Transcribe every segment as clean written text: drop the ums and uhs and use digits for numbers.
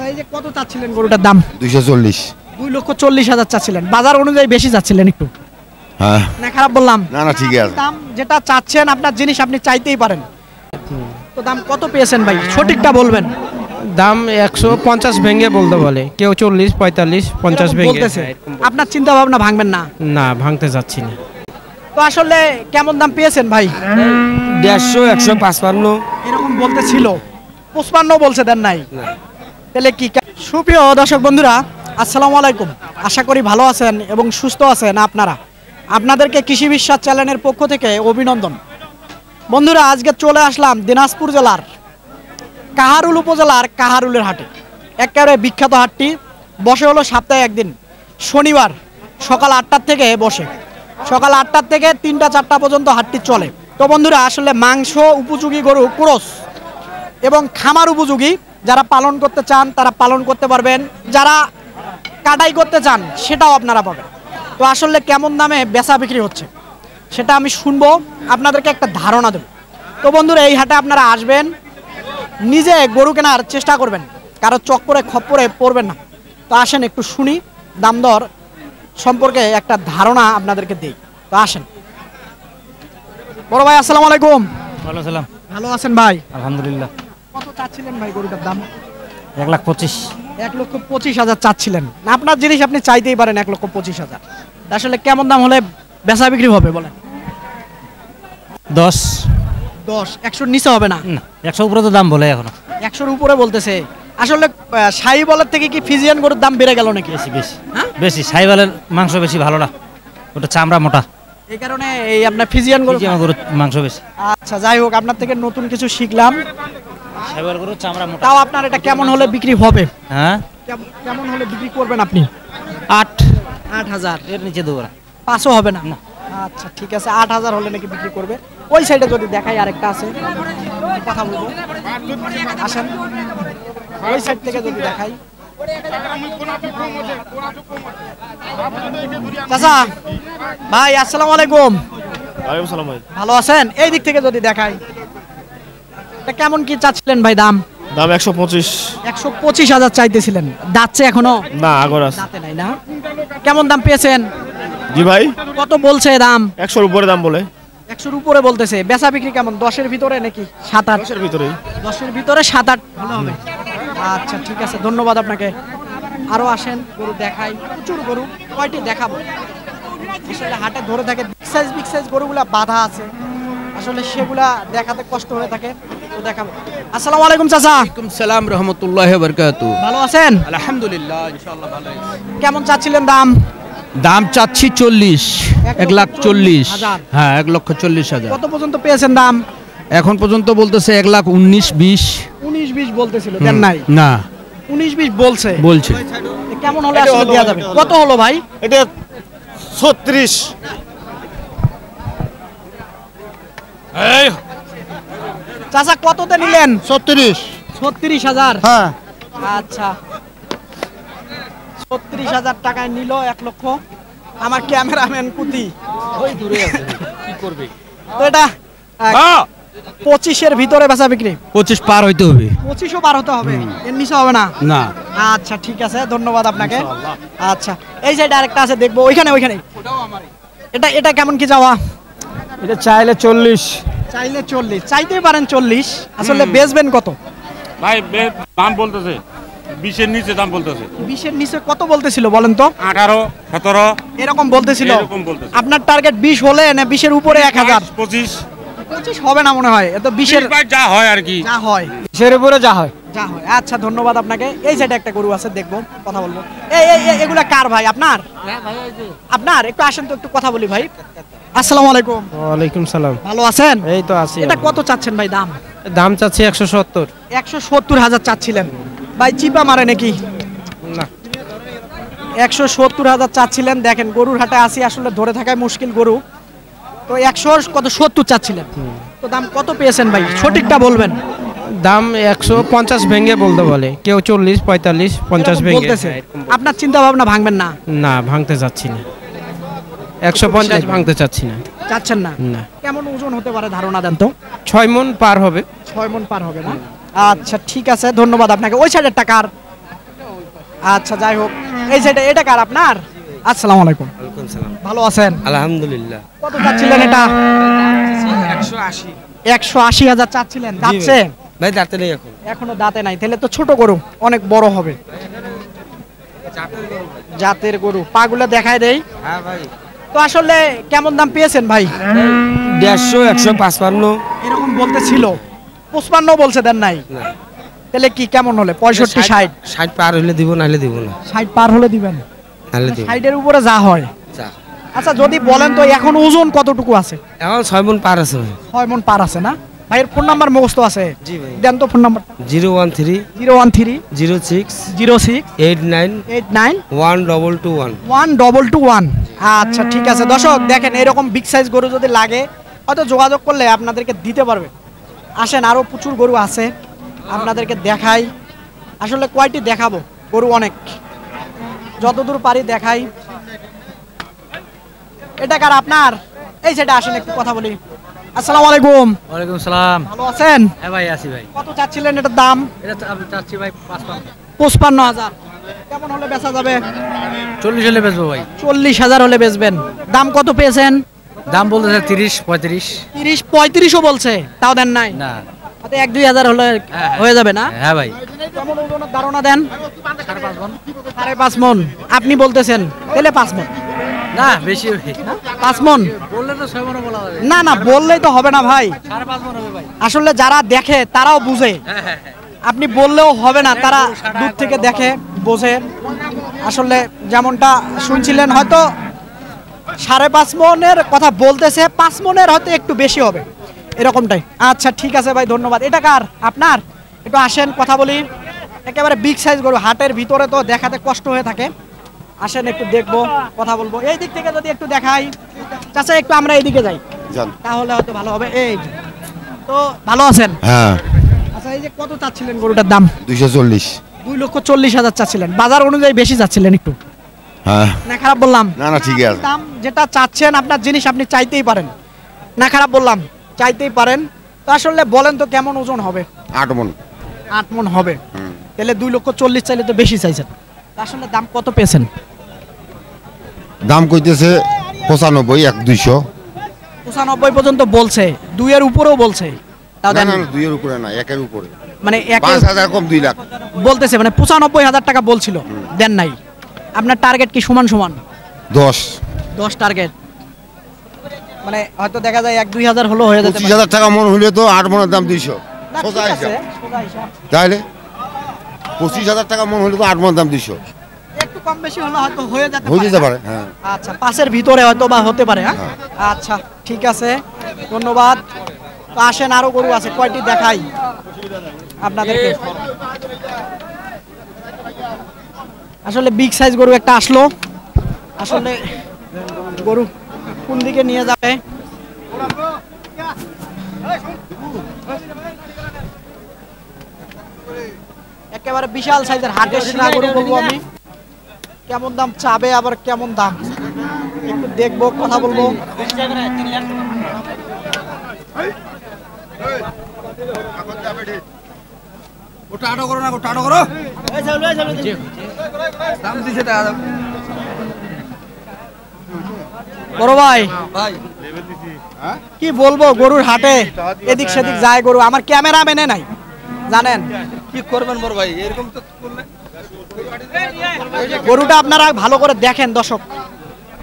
এই যে কত চাচ্ছিলেন গরুটার দাম? 240। 2,40,000 চাচ্ছিলেন, বাজার অনুযায়ী বেশি চাচ্ছিলেন একটু? হ্যাঁ না খারাপ বললাম? না না ঠিক আছে। দাম যেটা চাচ্ছেন আপনার জিনিস আপনি চাইতেই পারেন, তো দাম কত পেয়েছেন ভাই সঠিকটা বলবেন? দাম 150 ভেঙে বলতে বলে, কেউ 40, 45, 50 ভেঙে বলতেছে। আপনার চিন্তা ভাবনা ভাঙবেন না? না, ভাঙতে যাচ্ছি না। তো আসলে কেমন দাম পেয়েছেন ভাই? 150, 155 এরকম বলতেছিল, 55 বলছে, দেন নাই? তাহলে কি? সুপ্রিয় দর্শক বন্ধুরা, আসসালামু আলাইকুম। আশা করি ভালো আছেন এবং সুস্থ আছেন আপনারা। আপনাদেরকে কৃষি বিশ্বাস চ্যানেলের পক্ষ থেকে অভিনন্দন। বন্ধুরা, আজকে চলে আসলাম দিনাজপুর জেলার কাহারুল উপজেলার কাহারুলের হাটে। একেবারে বিখ্যাত হাটটি বসে হলো সপ্তাহে একদিন, শনিবার সকাল 8টার থেকে বসে, সকাল 8টার থেকে 3টা-4টা পর্যন্ত হাটটি চলে। তো বন্ধুরা, আসলে মাংস উপযোগী গরু ক্রস এবং খামার উপযোগী যারা পালন করতে চান তারা পালন করতে পারবেন, যারা কাটাই করতে চান সেটাও আপনারা পাবেন। তো আসলে কেমন দামে বেচা বিক্রি হচ্ছে সেটা আমি শুনবো, আপনাদেরকে একটা ধারণা দেব। তো বন্ধুরা, এই হাটে আপনারা আসবেন, নিজে গরু কেনার চেষ্টা করবেন, কারো চক্করে খপ্পরে পড়বেন না। তো আসেন একটু শুনি, দাম দর সম্পর্কে একটা ধারণা আপনাদেরকে দেই। তো আসেন। বড় ভাই আসসালামু আলাইকুম। ভালো ছিলাম। ভালো আছেন ভাই? আলহামদুলিল্লাহ। কত চাচ্ছিলেন ভাই গরুটার দাম? 1,25,000। 1,25,000 চাচ্ছিলেন। আপনার জিনিস আপনি চাইতেই পারেন 1,25,000। আসলে কেমন দাম হলে বেচা বিক্রি হবে বলেন? 10। 100 নিচে হবে না? 100 উপরে তো দাম বলে এখনো। 100-র উপরে বলতেছে। আসলে শাহী বলের থেকে কি ফিজিয়ান গরুর দাম বেড়ে গেল নাকি? বেশি বেশি হ্যাঁ? বেশি। সাইবালের মাংস বেশি ভালো না, ওটা চামড়া মোটা, এই কারণে এই আপনার ফিজিয়ান গরু গরুর মাংস বেশি। আচ্ছা, যাই হোক, আপনার থেকে নতুন কিছু শিখলাম। সাইবাল গরুর চামড়া মোটা। তাও আপনার এটা কেমন হলে বিক্রি হবে? হ্যাঁ, কেমন হলে বিক্রি করবেন আপনি? 8,000 এর নিচে দেবো না। 500 হবে না? আচ্ছা ঠিক আছে, 8,000 হলে নাকি বিক্রি করবে। ওই সাইডে যদি দেখাই আরেকটা আছে, কথা বলবো, আসেন ওই সাইড থেকে যদি দেখাই। চাচা ভাই আসসালামু আলাইকুম। ওয়ালাইকুম সালাম ভাই। ভালো আছেন? এই দিক থেকে যদি দেখাই, এটা কেমন কি চাচ্ছিলেন ভাই দাম? দাম 125। 125,000 চাইতেছিলেন, দাঁতছে এখনো? না, আগর আছে। দাঁতে নাই না? কেমন দাম পেয়েছেন? জি ভাই, কত বলছে দাম? 100-র উপরে দাম বলে। 100-র উপরে বলতেছে। বেচা বিক্রি কেমন? 10-এর ভিতরে নাকি 7-8? 10-এর ভিতরেই। 10-এর ভিতরে 7-8 ভালো হবে। আচ্ছা ঠিক আছে, ধন্যবাদ আপনাকে। আরো আসেন, গরু দেখাই, প্রচুর গরু। কয়টি দেখাবো? আসলে হাটে ধরে থাকে বিগ সাইজ গরুগুলা বাধা আছে, আসলে সেগুলা দেখাতে কষ্ট হয়ে থাকে। তো দেখাবো। আসসালামু আলাইকুম চাচা। ওয়ালাইকুম সালাম রাহমাতুল্লাহি ওয়া বারাকাতুহু। ভালো আছেন? আলহামদুলিল্লাহ, ইনশাআল্লাহ ভালো আছি। কেমন চাচ্ছিলেন দাম? দাম চাচ্ছি 40, 1,40,000। 1,40,000। হ্যাঁ, 1,40,000। কত পর্যন্ত পেয়েছেন দাম? এখন পর্যন্ত বলতেছে 1,19,20। 19-20 বলতেছিল, দেন নাই? না, 19-20 বলছে। বলছে। কেমন হলে আসলে দেয়া যাবে? কত হলো ভাই? এটা 36। চাচা কততে নিলেন? 36। 36,000। হ্যাঁ। আচ্ছা, 36,000 টাকায় নিল 1 লক্ষ। আমার ক্যামেরাম্যান কুতি ওই দূরে আছে, কি করবে? তো এটা 25-এর ভিতরে বেচা বিক্রি? 25 পার হইতে হবে। 25ও পার হতে হবে, এর নিচে হবে না? না। আচ্ছা ঠিক আছে, ধন্যবাদ আপনাকে। আচ্ছা, এই সাইডে আরেকটা আছে, দেখবো ওইখানে। এটা কেমন কি যাওয়া? এটা চাইলে 40। চাইলে 40, চাইতেই পারেন 40। আসলে বেচবেন কত ভাই? দাম বলতেছে 20-এর নিচে দাম বলতেছে। 20-এর নিচে কত বলতেছিল বলেন তো? 18, 17 এরকম বলতেছিল। এরকম বলতেছে। আপনার টার্গেট 20 হলে না 20-এর উপরে 1,000? 25 25 হবে না মনে হয়, এত 20-এর যা হয় আর কি। যা হয়, 20-এর উপরে যা হয়। আচ্ছা ধন্যবাদ আপনাকে। এই সাইডে একটা গরু আছে, দেখবো, কথা বলবো। এগুলা কার ভাই? আপনার? আপনার? একটু আসেন তো, একটু কথা বলি ভাই। আসসালামু আলাইকুম। ওয়ালাইকুম সালাম। ভালো আছেন? এই তো আছি। এটা কত চাচ্ছেন ভাই দাম? দাম চাচ্ছি 170। 170,000 চাচ্ছিলেন ভাই, চিপা মারে নাকি? না, 170,000 চাচ্ছিলেন। দেখেন গরুর হাটে আসি, আসলে ধরে থাকায় মুশকিল গরু। তো 170 চাচ্ছিলেন, তো দাম কত পেয়েছেন ভাই সঠিকটা বলবেন? দাম 150 ভেঙে বলতে বলে, কেউ 40, 45, 50 ভেঙে বলতেছে। আপনার চিন্তা ভাবনা ভাঙবেন না? না, ভাঙতে যাচ্ছি না। 150 ভাঙতে চাচ্ছি না। চাচ্ছেন না? না। কেমন ওজন হতে পারে ধারণা দেন তো? 6 মণ পার হবে। 6 মণ পার হবে না? আচ্ছা ঠিক আছে, ধন্যবাদ আপনাকে। ওই সাইডের টাকার আচ্ছা যাই হোক, এই যেটা এটা কার আপনার? আসসালামু আলাইকুম। ওয়ালাইকুম সালাম। ভালো আছেন? আলহামদুলিল্লাহ। কত চাচ্ছিলেন এটা? 180। 180,000 চাচ্ছিলেন, যাচ্ছে? ভাই দাঁতে নেই এখন। এখনো দাঁতে নাই, তাহলে তো ছোট গরু, অনেক বড় হবে। জাতের গরু, পাগুলো দেখায় দেই। হ্যাঁ ভাই। তো আসলে কেমন দাম পেয়েছেন ভাই? 150, 155। এরকম বলতে ছিল, 55 বলছে, দেন নাই? না। তাহলে কি কেমন হলে? 65, 60? 60 পার হইলে দিব, নাহলে দিব না। 60 পার হলে দিবেন? নাহলে দিব। 60 এর উপরে যা হয়। যা। আচ্ছা যদি বলেন তো এখন ওজন কতটুকু আছে? এখন 6 মণ পার আছে ভাই। 6 মণ পার আছে না? ভাইয়ের ফোন নাম্বার মুখস্থ আছে? জি ভাই। দেন তো ফোন নাম্বার। 013 013 06 06 89 89 1221। 1221। আচ্ছা ঠিক আছে দর্শক, দেখেন এরকম বিগ সাইজ গরু যদি লাগে হয়তো যোগাযোগ করলে আপনাদেরকে দিতে পারবে। আসেন, আরো প্রচুর গরু আছে, আপনাদেরকে দেখাই। আসলে কয়টি দেখাবো, গরু অনেক, যতদূর পারি দেখাই। এটা কার আপনার? এই সেটা আসেন একটু কথা বলি। আসসালামু আলাইকুম। ওয়ালাইকুম সালাম। ভালো আছেন? হ্যাঁ ভাই আছি ভাই। কত চাচ্ছিলেন এটার দাম? এটা আমি চাচ্ছি ভাই 55,000। কেমন হলে বেচা যাবে? 40 হলে বেচবো ভাই। 40,000 হলে বেচবেন। দাম কত পেয়েছেন? দাম বলতেছে 30 35। 30-35ও বলছে, তাও দেন নাই? না। হয়তো 1-2 হাজার হলে হয়ে যাবে না? হ্যাঁ ভাই। কেমন ওজনের ধারণা দেন? 5.5 মণ। আপনি বলতেছেন তাহলে 5 মণ। না বেশি 5 মণ বললে তো 6 মণ বলা যাবে। না না, বললেই তো হবে না ভাই। 5.5 মণ হবে ভাই। আসলে যারা দেখে তারাও বুঝে, আপনি বললেও হবে না, তারা দূর থেকে দেখে বোঝে। আসলে যেমনটা শুনছিলেন, হয়তো 5.5 মণের কথা বলতেছে, 5 মণের হয়তো একটু বেশি হবে, এরকমটাই। আচ্ছা ঠিক আছে ভাই, ধন্যবাদ। এটা কার আপনার? একটু আসেন কথা বলি। একেবারে বিগ সাইজ গরু, হাটের ভিতরে তো দেখাতে কষ্ট হয়ে থাকে। আসেন একটু দেখবো, কথা বলবো। এই দিক থেকে যদি একটু দেখাই, চাচা একটু আমরা এইদিকে যাই, যান। তাহলে হয়তো ভালো হবে। এই যে। তো ভালো আছেন? হ্যাঁ, আচ্ছা এই যে কত চাচ্ছিলেন গরুটার দাম? 240। 2,40,000 চাচ্ছিলেন, বাজার অনুযায়ী বেশি চাচ্ছিলেন একটু, হ্যাঁ, না খারাপ বললাম? না না ঠিকই আছে। দাম যেটা চাচ্ছেন, আপনার জিনিস আপনি চাইতেই পারেন, না খারাপ বললাম? চাইতেই পারেন। তো আসলে বলেন তো কেমন ওজন হবে? 8 মণ। 8 মণ হবে। তাহলে 2,40,000 চাইলে তো বেশি চাইছেন। তা আসলে দাম কত পেয়েছেন? দাম কইতেছে 95, 1-200। 95 পর্যন্ত বলছে, 2 এর উপরেও বলছে, তাও না দেন? না, 2 এর উপরে না, 1 এর উপরে। মানে 5,000 কম 2 লাখ বলতেছে, মানে 95,000 টাকা বলছিল, দেন নাই? আপনার টার্গেট কি সমান সমান? 10। 10 টার্গেট, মানে হয়তো দেখা যায় 1-2 হাজার হলো হয়ে যেতে পারে। 25,000 টাকা মন হইলে তো 8 মনের দাম 200। না, সোজা ঠিক আছে, হিসাব। সোজা হিসাব। তাহলে 25,000 টাকা মন হইলে তো 8 মনের দাম 200 একটু কম বেশি হলে হয়তো হয়ে যেতে হয়ে যেতে পারে। পারে। হ্যাঁ, আচ্ছা, পাশের ভিতরে হয়তো বা হতে পারে। হ্যাঁ, আচ্ছা ঠিক আছে, ধন্যবাদ। তো আসেন, আরো গরু আছে, কয়টি দেখাই আপনাদেরকে। আসলে বিগ সাইজ গরু একটা আসলো, আসলে গরু কোন দিকে নিয়ে যাবে? একেবারে বিশাল সাইজের হাটের সিনা গরু বলবো আমি। কেমন দাম চাবে, আবার কেমন দাম একটু দেখবো, কথা বলবো। বড় ভাই, কি বলবো, গরুর হাটে এদিক সেদিক যায় গরু, আমার ক্যামেরা মেনে নাই, জানেন কি করবেন বড় ভাই, এরকম তো করলে গরুটা আপনারা ভালো করে দেখেন দর্শক।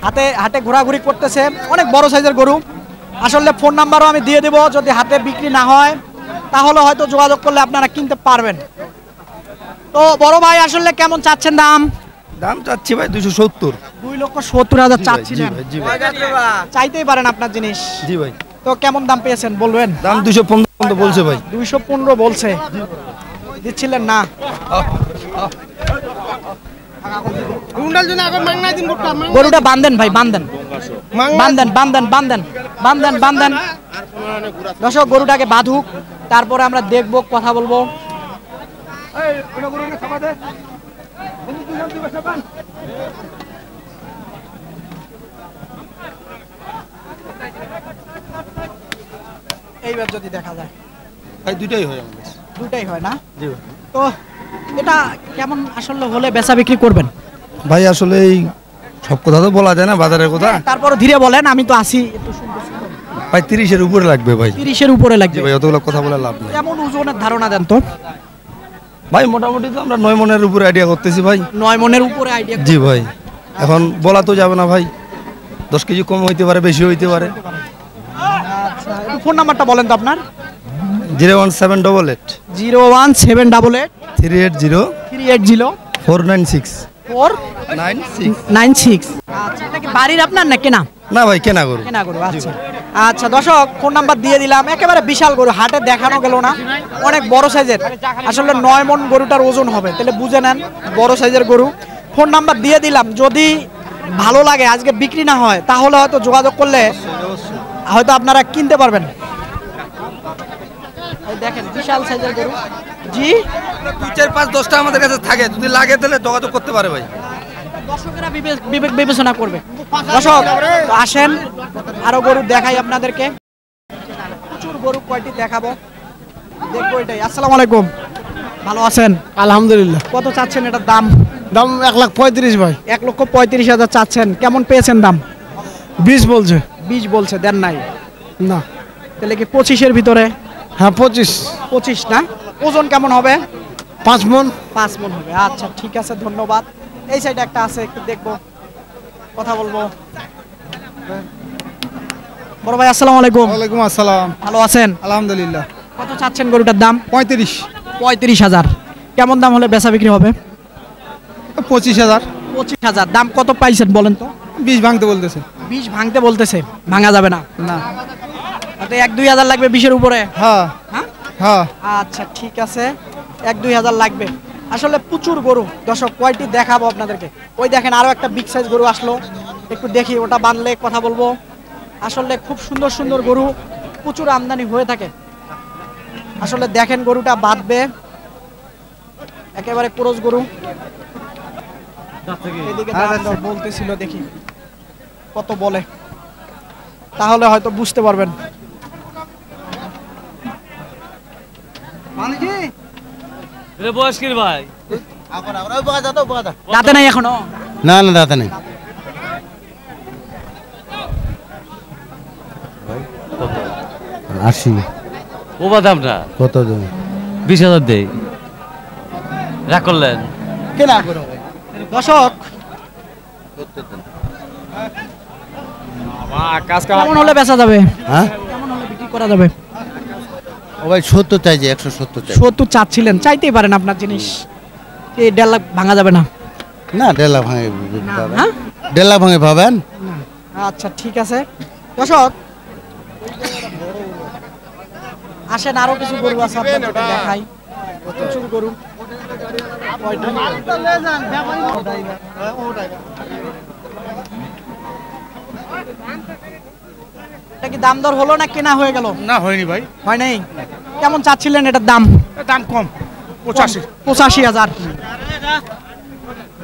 হাতে হাটে ঘোরাঘুরি করতেছে, অনেক বড় সাইজের গরু। আসলে ফোন নাম্বারও আমি দিয়ে দেবো, যদি হাতে বিক্রি না হয় তাহলে হয়তো যোগাযোগ করলে আপনারা কিনতে পারবেন। তো বড় ভাই আসলে কেমন চাচ্ছেন দাম? দাম চাচ্ছি ভাই 270। 2,70,000 চাচ্ছিলেন, জি ভাই। চাইতেই পারেন আপনার জিনিস। জি ভাই। তো কেমন দাম পেয়েছেন বলবেন? দাম 215 পর্যন্ত বলছে ভাই। 215 বলছে, দিচ্ছিলেন না? গরুটা বান্ধেন ভাই, বান্ধেন বান্ধেন বান্ধেন বান্ধেন বান্ধেন বান্ধেন। দর্শক গরুটাকে বাঁধুক, তারপরে আমরা দেখবো, কথা বলবো। এইবার যদি দেখা যায়, ভাই দুটাই হয় আমাদের। দুটাই হয় না? জি ভাই। তো এটা কেমন আসলে হলে বেচা বিক্রি করবেন? ভাই আসলে এই সব কথা তো বলা যায় না বাজারের কথা। তারপর ধীরে বলেন, আমি তো আসি একটু শুনতেছি। ভাই 30-এর উপরে লাগবে ভাই। 30-এর উপরে জি লাগবে। ভাই, অতগুলো কথা বলে লাভ নেই। কেমন ওজনের ধারণা দেন তো? ভাই মোটামুটি তো আমরা 9 মনের উপরে আইডিয়া করতেছি ভাই। 9 মনের উপরে আইডিয়া। জি ভাই, এখন বলা তো যাবে না ভাই, 10 কেজি কম হইতে পারে, বেশি হইতে পারে। আচ্ছা, একটু ফোন নাম্বারটা বলেন তো আপনার। 01788 01788 380 380 496 496। 96। আচ্ছা, এটা কি বাড়ির আপনার না কেনা? না ভাই, কেনা গরু। কেনা গরু, আচ্ছা। আচ্ছা দর্শক, ফোন নাম্বার দিয়ে দিলাম। একেবারে বিশাল গরু, হাটে দেখানো গেল না, অনেক বড় সাইজের। আসলে 9 মন গরুটার ওজন হবে, তাহলে বুঝে নেন বড় সাইজের গরু। ফোন নাম্বার দিয়ে দিলাম, যদি ভালো লাগে আজকে বিক্রি না হয় তাহলে হয়তো যোগাযোগ করলে হয়তো আপনারা কিনতে পারবেন। এই দেখেন বিশাল সাইজের গরু। জি, 2, 4, 5, 10টা আমাদের কাছে থাকে, যদি লাগে তাহলে যোগাযোগ করতে পারে ভাই। দর্শকেরা বিবেক বিবেচনা করবে। দর্শক তো আসেন, আরো গরু দেখাই আপনাদেরকে। প্রচুর গরু, কয়টি দেখাবো দেখবো এটাই। আসসালামু আলাইকুম, ভালো আছেন? আলহামদুলিল্লাহ। কত চাচ্ছেন এটার দাম? দাম 1,35,000 ভাই। 1,35,000 চাচ্ছেন। কেমন পেয়েছেন দাম? 20 বলছে। 20 বলছে, দেন নাই? না। তাহলে কি 25-এর ভিতরে? হ্যাঁ 25। 25 না? ওজন কেমন হবে? 5 মন। 5 মণ হবে। আচ্ছা ঠিক আছে, ধন্যবাদ। এই সাইডে একটা আছে, একটু দেখবো, কথা বলবো। বড় ভাই আসসালামু আলাইকুম। ওয়ালাইকুম আসসালাম। ভালো আছেন? আলহামদুলিল্লাহ। কত চাচ্ছেন গরুটার দাম? 35। 35,000। কেমন দাম হলে বেচা বিক্রি হবে? 25,000। 25,000। দাম কত পাইছেন বলেন তো? 20 ভাঙতে বলতেছে। 20 ভাঙতে বলতেছে, ভাঙা যাবে না। না। তাতে 1-2 হাজার লাগবে 20-এর উপরে। হ্যাঁ হ্যাঁ, হ্যাঁ। আচ্ছা ঠিক আছে, 1-2 হাজার লাগবে। আসলে প্রচুর গরু। দর্শক কয়টি দেখাবো আপনাদেরকে। ওই দেখেন আরো একটা বিগ সাইজ গরু আসলো, একটু দেখি, ওটা বানলে কথা বলবো। আসলে খুব সুন্দর সুন্দর গরু, প্রচুর আমদানি হয়ে থাকে। আসলে দেখেন গরুটা বাঁধবে, একেবারে ক্রস গরু। এদিকে দাম দর বলতেছিল, দেখি কত বলে, তাহলে হয়তো বুঝতে পারবেন। দাঁতে নাই এখনো? না না দাদা নেই। আশি। ওবা দামটা কত দেবে? 20,000 দেই, রাগ করলেন? কেনা দর্শক কেমন হলে বেচা যাবে? হ্যাঁ, কেমন হলে বিক্রি করা যাবে? ও ভাই 70 চাইছে, 170 চাই। 70 চাচ্ছিলেন, চাইতেই পারেন আপনার জিনিস। এই 1.5 লাখ ভাঙা যাবে না? না, 1.5 লাখ ভাঙে পাবেন। হ্যাঁ, 1.5 লাখ ভাঙে পাবেন। আচ্ছা ঠিক আছে। দর্শক আসেন, আরো কিছু গরু আছে আপনাদেরকে দেখাই। প্রচুর গরু। এটা কি দাম দর হলো না কেনা হয়ে গেল? না হয়নি ভাই, হয় নাই। কেমন চাচ্ছিলেন এটার দাম? দাম কম, 85। 85,000।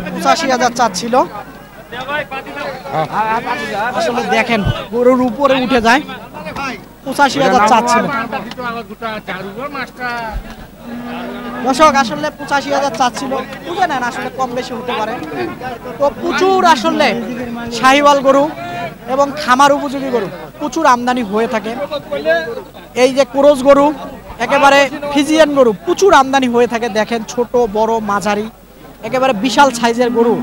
85,000 চাচ্ছিল। আসলে দেখেন গরুর উপরে উঠে যায়। 85,000 চাচ্ছিল। দর্শক আসলে 85,000 চাচ্ছিল, বুঝে নেন আসলে কম বেশি হতে পারে। তো প্রচুর আসলে শাহিওয়াল গরু এবং খামার উপযোগী গরু প্রচুর আমদানি হয়ে থাকে। এই যে ক্রস গরু, একেবারে ফিজিয়ান গরু প্রচুর আমদানি হয়ে থাকে। দেখেন ছোট বড় মাঝারি একেবারে বিশাল সাইজের গরু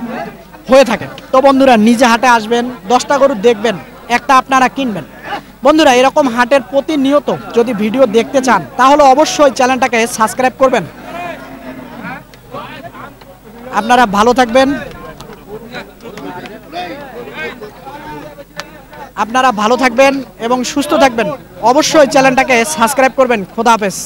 হয়ে থাকে। তো বন্ধুরা নিজে হাটে আসবেন, 10টা গরু দেখবেন, একটা আপনারা কিনবেন। বন্ধুরা এরকম হাটের প্রতিনিয়ত যদি ভিডিও দেখতে চান তাহলে অবশ্যই চ্যানেলটাকে সাবস্ক্রাইব করবেন। আপনারা ভালো থাকবেন, আপনারা ভালো থাকবেন এবং সুস্থ থাকবেন। অবশ্যই চ্যানেলটাকে সাবস্ক্রাইব করবেন। খোদা হাফেজ।